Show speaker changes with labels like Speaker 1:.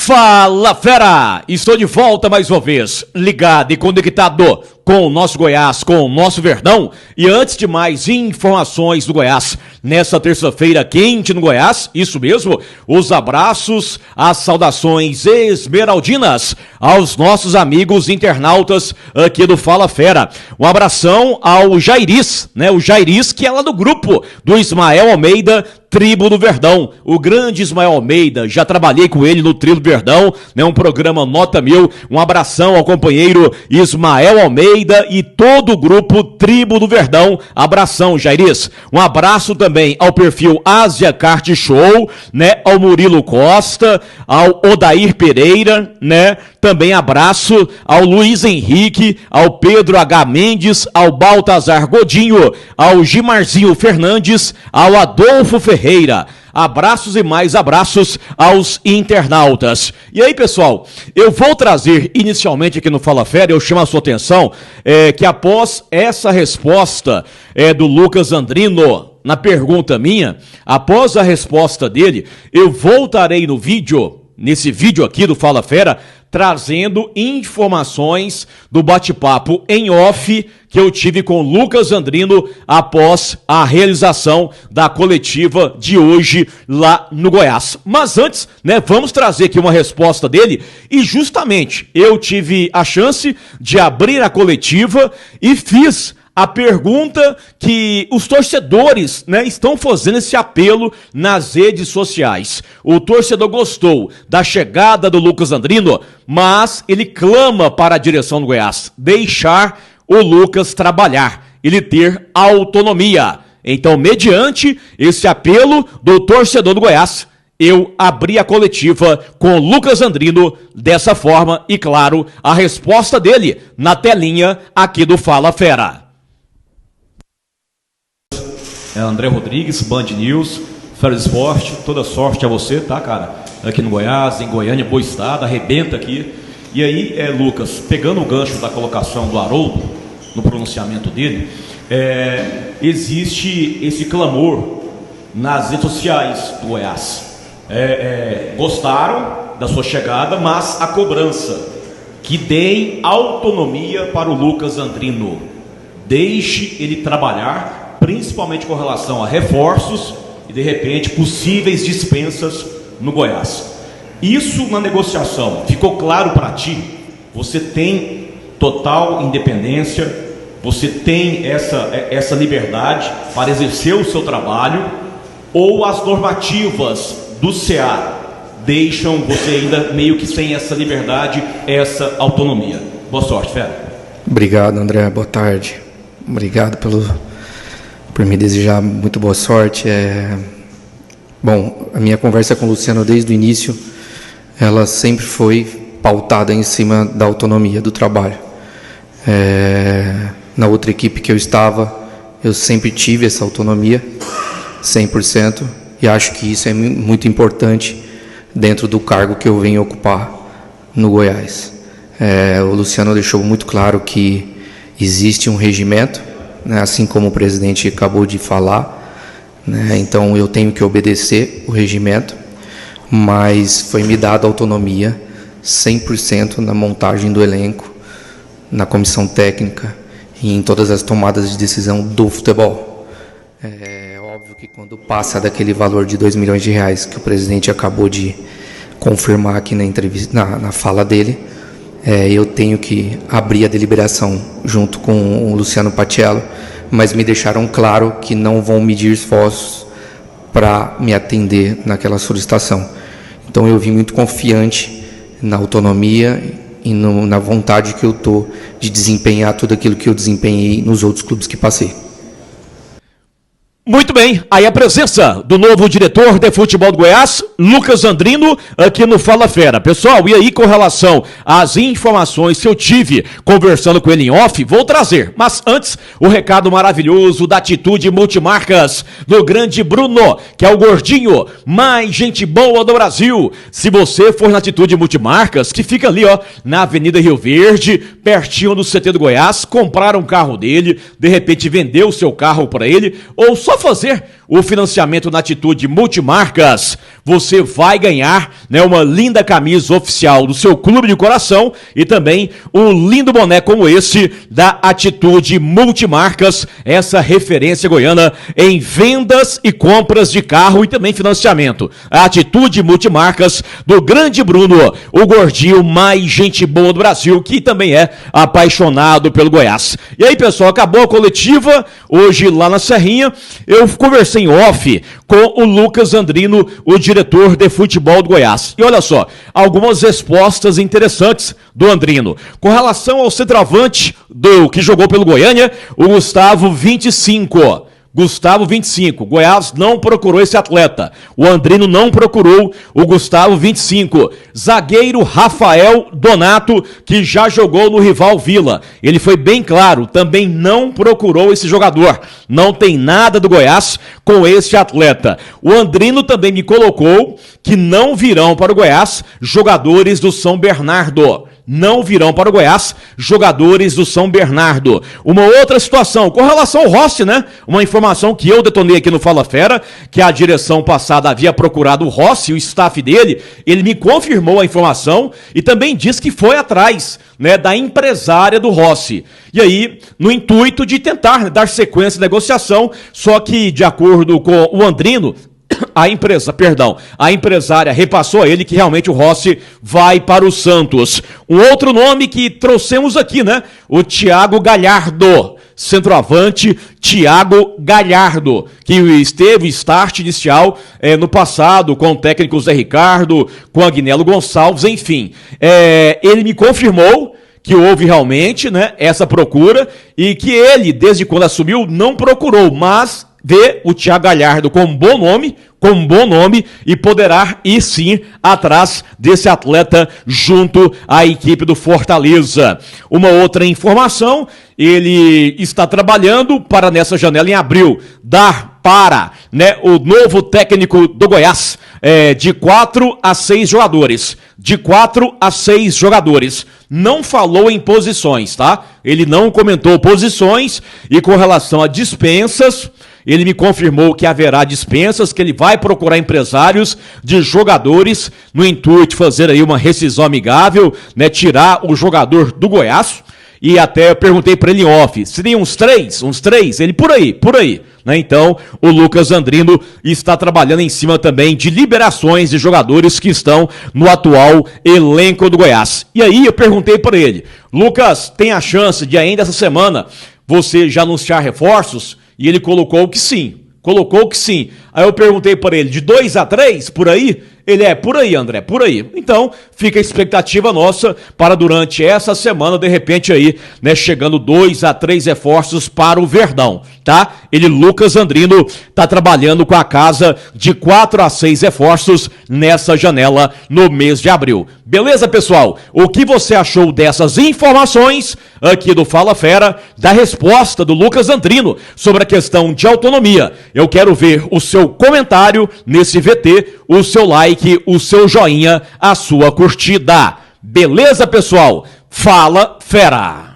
Speaker 1: Fala, fera! Estou de volta mais uma vez, ligado e conectado com o nosso Goiás, com o nosso Verdão. E antes de mais informações do Goiás, nessa terça-feira quente no Goiás, isso mesmo, os abraços, as saudações esmeraldinas aos nossos amigos internautas aqui do Fala Fera. Um abração ao Jairis, né? O Jairis que é lá do grupo do Ismael Almeida, Tribo do Verdão. O grande Ismael Almeida, já trabalhei com ele no Tribo do Verdão, né? Um programa nota 1000. Um abração ao companheiro Ismael Almeida e todo o grupo Tribo do Verdão. Abração, Jairis. Um abraço também ao perfil Ásia Kart Show, né? Ao Murilo Costa, ao Odair Pereira, né? Também abraço ao Luiz Henrique, ao Pedro H. Mendes, ao Baltazar Godinho, ao Gimarzinho Fernandes, ao Adolfo Ferreira. Abraços e mais abraços aos internautas. E aí, pessoal, eu vou trazer inicialmente aqui no Fala Fera, eu chamo a sua atenção, que após essa resposta do Lucas Andrino na pergunta minha, após a resposta dele, eu voltarei no vídeo, nesse vídeo aqui do Fala Fera, trazendo informações do bate-papo em off que eu tive com o Lucas Andrino após a realização da coletiva de hoje lá no Goiás. Mas antes, né, vamos trazer aqui uma resposta dele e justamente eu tive a chance de abrir a coletiva e fiz a pergunta que os torcedores, né, estão fazendo esse apelo nas redes sociais. O torcedor gostou da chegada do Lucas Andrino, mas ele clama para a direção do Goiás deixar o Lucas trabalhar, ele ter autonomia. Então, mediante esse apelo do torcedor do Goiás, eu abri a coletiva com o Lucas Andrino dessa forma e, claro, a resposta dele na telinha aqui do Fala Fera.
Speaker 2: André Rodrigues, Band News, Fera Esporte, toda sorte a você, tá, cara? Aqui no Goiás, em Goiânia, boa estado, arrebenta aqui. E aí, Lucas, pegando o gancho da colocação do Haroldo, no pronunciamento dele, existe esse clamor nas redes sociais do Goiás. Gostaram da sua chegada, mas a cobrança que deem autonomia para o Lucas Andrino. Deixe ele trabalhar, principalmente com relação a reforços e, de repente, possíveis dispensas no Goiás. Isso na negociação, ficou claro para ti? Você tem total independência, você tem essa liberdade para exercer o seu trabalho, ou as normativas do CA deixam você ainda meio que sem essa liberdade, essa autonomia? Boa sorte, Fera.
Speaker 3: Obrigado, André, boa tarde. Obrigado por me desejar muito boa sorte. Bom, a minha conversa com o Luciano desde o início, ela sempre foi pautada em cima da autonomia do trabalho. Na outra equipe que eu estava, eu sempre tive essa autonomia, 100%, e acho que isso é muito importante dentro do cargo que eu venho ocupar no Goiás. O Luciano deixou muito claro que existe um regimento, né, assim como o presidente acabou de falar, né, então eu tenho que obedecer o regimento, mas foi me dada autonomia 100% na montagem do elenco, na comissão técnica e em todas as tomadas de decisão do futebol. É óbvio que quando passa daquele valor de R$2 milhões que o presidente acabou de confirmar aqui na entrevista, na fala dele, eu tenho que abrir a deliberação junto com o Luciano Patiello, mas me deixaram claro que não vão medir esforços para me atender naquela solicitação. Então eu vim muito confiante na autonomia e na vontade que eu estou de desempenhar tudo aquilo que eu desempenhei nos outros clubes que passei.
Speaker 1: Muito bem, aí a presença do novo diretor de futebol do Goiás, Lucas Andrino, aqui no Fala Fera. Pessoal, e aí com relação às informações que eu tive conversando com ele em off, vou trazer. Mas antes, o recado maravilhoso da Atitude Multimarcas, do grande Bruno, que é o gordinho mais gente boa do Brasil. Se você for na Atitude Multimarcas, que fica ali, ó, na Avenida Rio Verde, pertinho do CT do Goiás, comprar um carro dele, de repente vender o seu carro para ele, ou só fazer o financiamento na Atitude Multimarcas, você vai ganhar, né, uma linda camisa oficial do seu clube de coração e também um lindo boné como esse da Atitude Multimarcas, essa referência goiana em vendas e compras de carro e também financiamento. A Atitude Multimarcas do grande Bruno, o gordinho mais gente boa do Brasil, que também é apaixonado pelo Goiás. E aí, pessoal, acabou a coletiva hoje lá na Serrinha. Eu conversei em off com o Lucas Andrino, o diretor de futebol do Goiás. E olha só, algumas respostas interessantes do Andrino. Com relação ao centroavante que jogou pelo Goiânia, o Gustavo 25. Goiás não procurou esse atleta. O Andrino não procurou o Gustavo 25. Zagueiro Rafael Donato, que já jogou no rival Vila. Ele foi bem claro, também não procurou esse jogador. Não tem nada do Goiás com esse atleta. O Andrino também me colocou que não virão para o Goiás jogadores do São Bernardo. Não virão para o Goiás jogadores do São Bernardo. Uma outra situação, com relação ao Rossi, né? Uma informação que eu detonei aqui no Fala Fera, que a direção passada havia procurado o Rossi, o staff dele, ele me confirmou a informação e também disse que foi atrás, né, da empresária do Rossi. E aí, no intuito de tentar dar sequência à negociação, só que, de acordo com o Andrino, a empresária repassou a ele que realmente o Rossi vai para o Santos. Um outro nome que trouxemos aqui, né? O Thiago Galhardo, centroavante Thiago Galhardo, que esteve start inicial no passado com o técnico Zé Ricardo, com Agnello Gonçalves, enfim. Ele me confirmou que houve realmente, né, essa procura e que ele, desde quando assumiu, não procurou, mas vê o Thiago Galhardo com um bom nome e poderá ir sim atrás desse atleta junto à equipe do Fortaleza. Uma outra informação, ele está trabalhando para nessa janela em abril dar para, né, o novo técnico do Goiás de 4 a 6 jogadores. De 4 a 6 jogadores. Não falou em posições, tá? Ele não comentou posições e com relação a dispensas, ele me confirmou que haverá dispensas, que ele vai procurar empresários de jogadores no intuito de fazer aí uma rescisão amigável, né, tirar o jogador do Goiás. E até eu perguntei para ele em off, seriam uns três, ele por aí, né? Então, o Lucas Andrino está trabalhando em cima também de liberações de jogadores que estão no atual elenco do Goiás. E aí eu perguntei para ele, Lucas, tem a chance de ainda essa semana você já anunciar reforços? E ele colocou que sim. Aí eu perguntei para ele, de 2 a 3, por aí? Ele por aí, André, por aí. Então, fica a expectativa nossa para durante essa semana, de repente aí, né, chegando 2 a 3 reforços para o Verdão, tá? Ele, Lucas Andrino, tá trabalhando com a casa de 4 a 6 reforços nessa janela no mês de abril. Beleza, pessoal? O que você achou dessas informações aqui do Fala Fera, da resposta do Lucas Andrino sobre a questão de autonomia? Eu quero ver o seu comentário nesse VT, o seu like, o seu joinha, a sua curtida. Beleza, pessoal? Fala Fera!